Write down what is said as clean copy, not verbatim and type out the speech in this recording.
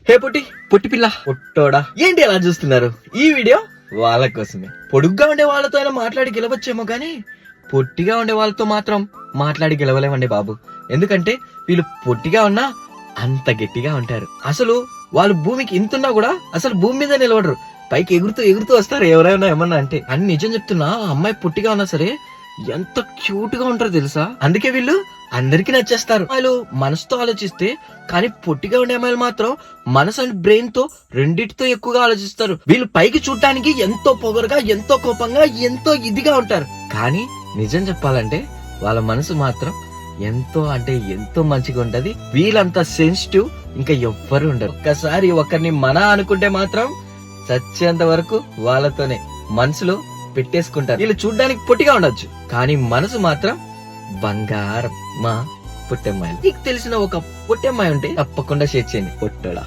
హే పొట్టి పిల్ల పొట్టోడా, ఏంటి అలా చూస్తున్నారు? ఈ వీడియో వాళ్ళ కోసమే. పొడుగ్గా ఉండే వాళ్ళతో అయినా మాట్లాడి గెలవచ్చేమో గానీ పొట్టిగా ఉండే వాళ్ళతో మాత్రం మాట్లాడి గెలవలేమండి బాబు. ఎందుకంటే వీళ్ళు పొట్టిగా ఉన్నా అంత గట్టిగా ఉంటారు. అసలు వాళ్ళు భూమికి ఇంతున్నా కూడా అసలు భూమి మీద నిలబడరు, పైకి ఎగురుతూ ఎగురుతూ వస్తారు ఎవరైనా ఏమన్నా అంటే. అని నిజం చెప్తున్నా, అమ్మాయి పొట్టిగా ఉన్నా సరే ఎంత క్యూట్ గా ఉంటారు తెలుసా. అందుకే వీళ్ళు అందరికి నచ్చేస్తారు. అమ్మాయిలు మనసుతో ఆలోచిస్తే, కానీ పొట్టిగా ఉండే అమ్మాయిలు మాత్రం మనసు అండ్ బ్రెయిన్ తో రెండిటితో ఎక్కువగా ఆలోచిస్తారు. వీళ్ళు పైకి చూడటానికి ఎంతో పొగరుగా, ఎంతో కోపంగా, ఎంతో ఇదిగా ఉంటారు. కానీ నిజం చెప్పాలంటే వాళ్ళ మనసు మాత్రం ఎంతో అంటే ఎంతో మంచిగా ఉంటది. వీళ్ళంతా సెన్సిటివ్ ఇంకా ఎవ్వరు ఉండరు. ఒక్కసారి ఒకరిని మన అనుకుంటే మాత్రం చచ్చేంత వరకు వాళ్ళతోనే మనసులో పెట్టేసుకుంటారు. వీళ్ళు చూడ్డానికి పొట్టిగా ఉండొచ్చు, కానీ మనసు మాత్రం బంగారం. మా పొట్టమ్మాయి, నీకు తెలిసిన ఒక పొట్టమ్మాయి ఉంటే తప్పకుండా షేర్ చేయండి పొట్టడా.